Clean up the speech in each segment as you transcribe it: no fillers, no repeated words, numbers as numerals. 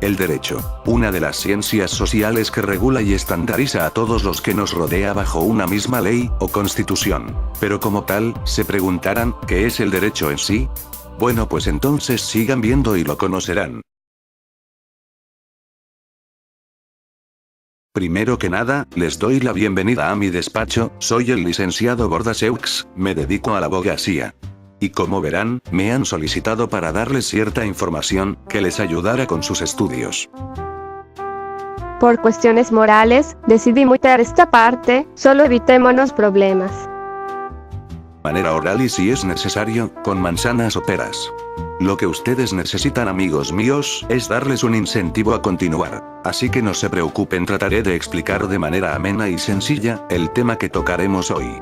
El derecho, una de las ciencias sociales que regula y estandariza a todos los que nos rodea bajo una misma ley, o constitución. Pero como tal, se preguntarán, ¿qué es el derecho en sí? Bueno, pues entonces sigan viendo y lo conocerán. Primero que nada, les doy la bienvenida a mi despacho, soy el licenciado Bordaseux, me dedico a la abogacía. Y como verán, me han solicitado para darles cierta información, que les ayudara con sus estudios. Por cuestiones morales, decidí mutear esta parte, solo evitémonos problemas. Manera oral y si es necesario, con manzanas o peras. Lo que ustedes necesitan, amigos míos, es darles un incentivo a continuar. Así que no se preocupen, trataré de explicar de manera amena y sencilla, el tema que tocaremos hoy.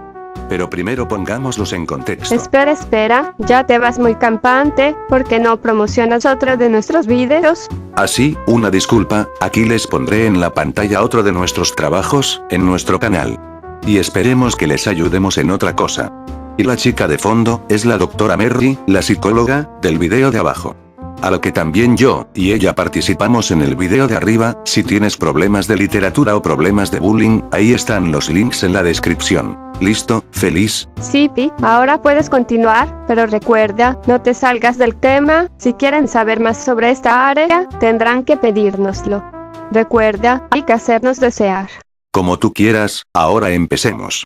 Pero primero pongámoslos en contexto. Espera, ya te vas muy campante, ¿por qué no promocionas otro de nuestros videos? Así, una disculpa, aquí les pondré en la pantalla otro de nuestros trabajos, en nuestro canal. Y esperemos que les ayudemos en otra cosa. Y la chica de fondo, es la doctora Merry, la psicóloga, del video de abajo. A lo que también yo, y ella participamos en el video de arriba, si tienes problemas de literatura o problemas de bullying, ahí están los links en la descripción. ¿Listo? ¿Feliz? Sí, Pi, ahora puedes continuar, pero recuerda, no te salgas del tema, si quieren saber más sobre esta área, tendrán que pedírnoslo. Recuerda, hay que hacernos desear. Como tú quieras, ahora empecemos.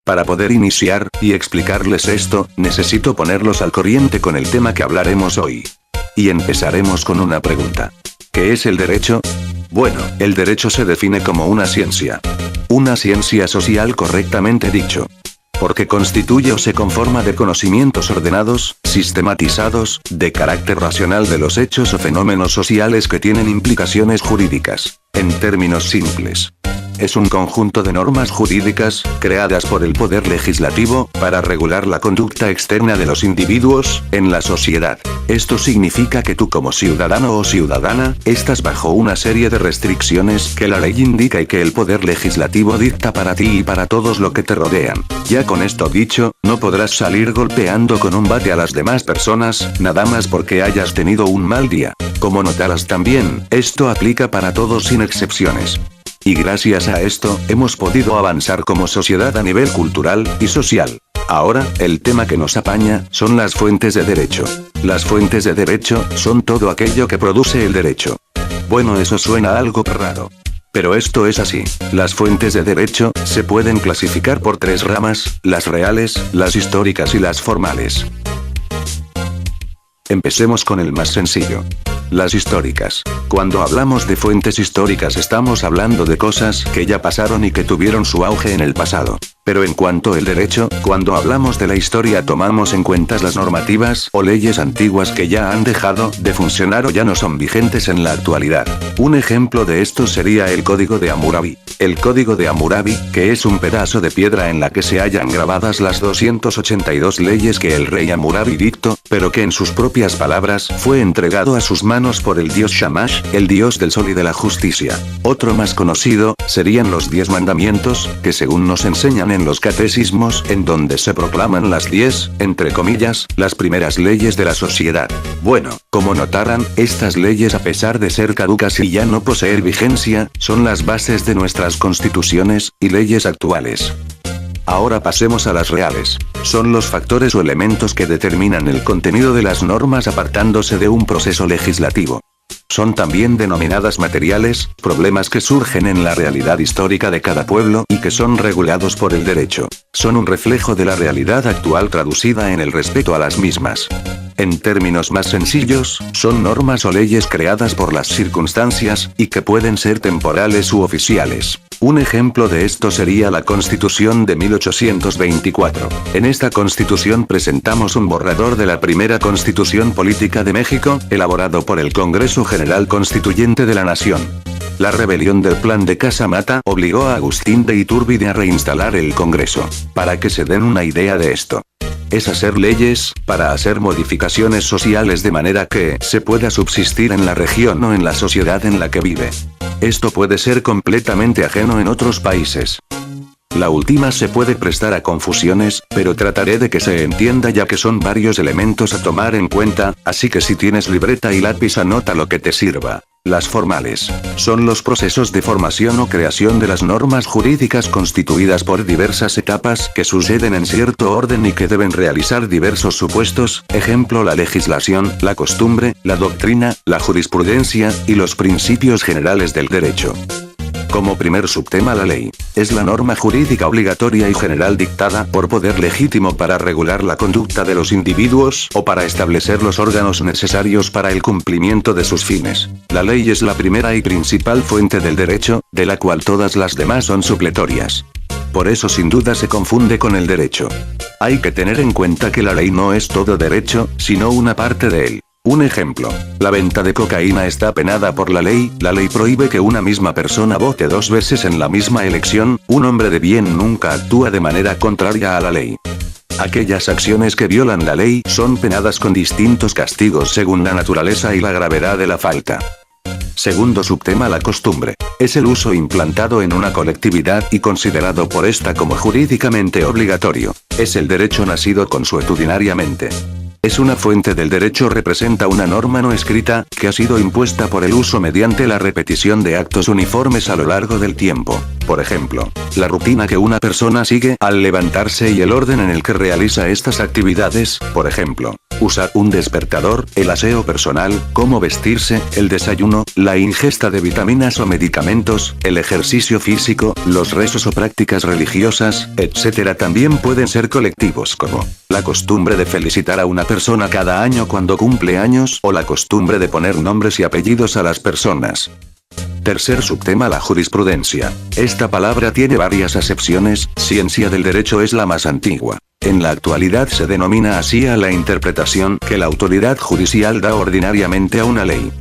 Para poder iniciar, y explicarles esto, necesito ponerlos al corriente con el tema que hablaremos hoy. Y empezaremos con una pregunta. ¿Qué es el derecho? Bueno, el derecho se define como una ciencia. Una ciencia social correctamente dicho. Porque constituye o se conforma de conocimientos ordenados, sistematizados, de carácter racional de los hechos o fenómenos sociales que tienen implicaciones jurídicas. En términos simples. Es un conjunto de normas jurídicas, creadas por el poder legislativo, para regular la conducta externa de los individuos, en la sociedad. Esto significa que tú como ciudadano o ciudadana, estás bajo una serie de restricciones que la ley indica y que el poder legislativo dicta para ti y para todos los que te rodean. Ya con esto dicho, no podrás salir golpeando con un bate a las demás personas, nada más porque hayas tenido un mal día. Como notarás también, esto aplica para todos sin excepciones. Y gracias a esto, hemos podido avanzar como sociedad a nivel cultural y social. Ahora, el tema que nos apaña, son las fuentes de derecho. Las fuentes de derecho, son todo aquello que produce el derecho. Bueno, eso suena algo raro. Pero esto es así. Las fuentes de derecho, se pueden clasificar por tres ramas, las reales, las históricas y las formales. Empecemos con el más sencillo. Las históricas. Cuando hablamos de fuentes históricas estamos hablando de cosas que ya pasaron y que tuvieron su auge en el pasado. Pero en cuanto al derecho, cuando hablamos de la historia tomamos en cuenta las normativas o leyes antiguas que ya han dejado de funcionar o ya no son vigentes en la actualidad. Un ejemplo de esto sería el Código de Hammurabi. El Código de Hammurabi, que es un pedazo de piedra en la que se hallan grabadas las 282 leyes que el rey Hammurabi dictó, pero que en sus propias palabras fue entregado a sus manos por el dios Shamash, el dios del sol y de la justicia. Otro más conocido, serían los 10 mandamientos, que según nos enseñan en los catecismos, en donde se proclaman las 10, entre comillas, las primeras leyes de la sociedad. Bueno, como notarán, estas leyes a pesar de ser caducas y ya no poseer vigencia, son las bases de nuestras constituciones y leyes actuales. Ahora pasemos a las reales. Son los factores o elementos que determinan el contenido de las normas apartándose de un proceso legislativo. Son también denominadas materiales, problemas que surgen en la realidad histórica de cada pueblo y que son regulados por el derecho. Son un reflejo de la realidad actual traducida en el respeto a las mismas. En términos más sencillos, son normas o leyes creadas por las circunstancias, y que pueden ser temporales u oficiales. Un ejemplo de esto sería la Constitución de 1824. En esta Constitución presentamos un borrador de la primera Constitución Política de México, elaborado por el Congreso General Constituyente de la Nación. La rebelión del Plan de Casamata obligó a Agustín de Iturbide a reinstalar el Congreso. Para que se den una idea de esto. Es hacer leyes, para hacer modificaciones sociales de manera que se pueda subsistir en la región o en la sociedad en la que vive. Esto puede ser completamente ajeno en otros países. La última se puede prestar a confusiones, pero trataré de que se entienda ya que son varios elementos a tomar en cuenta, así que si tienes libreta y lápiz anota lo que te sirva. Las formales son los procesos de formación o creación de las normas jurídicas constituidas por diversas etapas que suceden en cierto orden y que deben realizar diversos supuestos, ejemplo la legislación, la costumbre, la doctrina, la jurisprudencia, y los principios generales del derecho. Como primer subtema la ley. Es la norma jurídica obligatoria y general dictada por poder legítimo para regular la conducta de los individuos o para establecer los órganos necesarios para el cumplimiento de sus fines. La ley es la primera y principal fuente del derecho, de la cual todas las demás son supletorias. Por eso sin duda se confunde con el derecho. Hay que tener en cuenta que la ley no es todo derecho, sino una parte de él. Un ejemplo, la venta de cocaína está penada por la ley prohíbe que una misma persona vote 2 veces en la misma elección, un hombre de bien nunca actúa de manera contraria a la ley. Aquellas acciones que violan la ley son penadas con distintos castigos según la naturaleza y la gravedad de la falta. Segundo subtema la costumbre. Es el uso implantado en una colectividad y considerado por esta como jurídicamente obligatorio. Es el derecho nacido consuetudinariamente. Es una fuente del derecho, representa una norma no escrita, que ha sido impuesta por el uso mediante la repetición de actos uniformes a lo largo del tiempo. Por ejemplo, la rutina que una persona sigue al levantarse y el orden en el que realiza estas actividades, por ejemplo, usar un despertador, el aseo personal, cómo vestirse, el desayuno, la ingesta de vitaminas o medicamentos, el ejercicio físico, los rezos o prácticas religiosas, etc. También pueden ser colectivos como la costumbre de felicitar a una persona cada año cuando cumple años o la costumbre de poner nombres y apellidos a las personas. Tercer subtema la jurisprudencia. Esta palabra tiene varias acepciones, ciencia del derecho es la más antigua. En la actualidad se denomina así a la interpretación que la autoridad judicial da ordinariamente a una ley.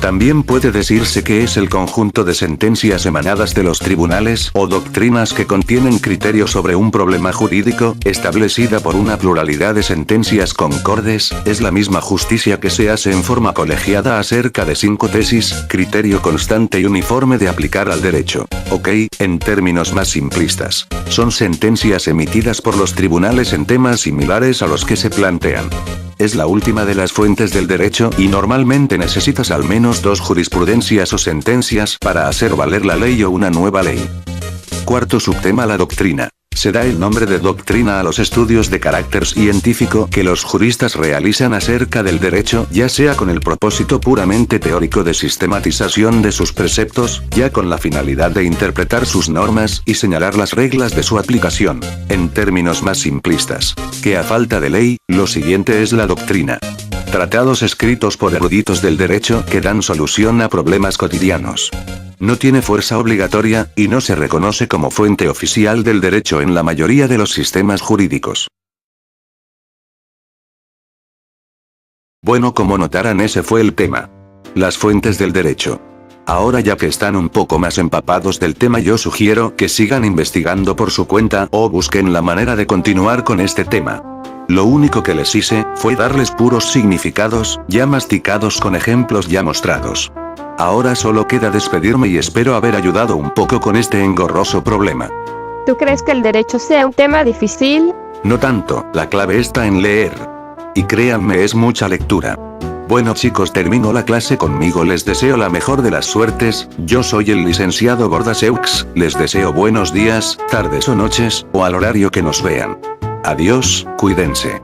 También puede decirse que es el conjunto de sentencias emanadas de los tribunales o doctrinas que contienen criterios sobre un problema jurídico, establecida por una pluralidad de sentencias concordes, es la misma justicia que se hace en forma colegiada acerca de 5 tesis, criterio constante y uniforme de aplicar al derecho. Ok, en términos más simplistas, son sentencias emitidas por los tribunales en temas similares a los que se plantean. Es la última de las fuentes del derecho y normalmente necesitas al menos 2 jurisprudencias o sentencias para hacer valer la ley o una nueva ley. Cuarto subtema la doctrina. Se da el nombre de doctrina a los estudios de carácter científico que los juristas realizan acerca del derecho, ya sea con el propósito puramente teórico de sistematización de sus preceptos, ya con la finalidad de interpretar sus normas y señalar las reglas de su aplicación. En términos más simplistas, que a falta de ley, lo siguiente es la doctrina. Tratados escritos por eruditos del derecho que dan solución a problemas cotidianos. No tiene fuerza obligatoria, y no se reconoce como fuente oficial del derecho en la mayoría de los sistemas jurídicos. Bueno, como notarán, ese fue el tema. Las fuentes del derecho. Ahora, ya que están un poco más empapados del tema, yo sugiero que sigan investigando por su cuenta o busquen la manera de continuar con este tema. Lo único que les hice fue darles puros significados, ya masticados con ejemplos ya mostrados. Ahora solo queda despedirme y espero haber ayudado un poco con este engorroso problema. ¿Tú crees que el derecho sea un tema difícil? No tanto, la clave está en leer. Y créanme, es mucha lectura. Bueno chicos, termino la clase conmigo, les deseo la mejor de las suertes, yo soy el licenciado Bordaseux, les deseo buenos días, tardes o noches, o al horario que nos vean. Adiós, cuídense.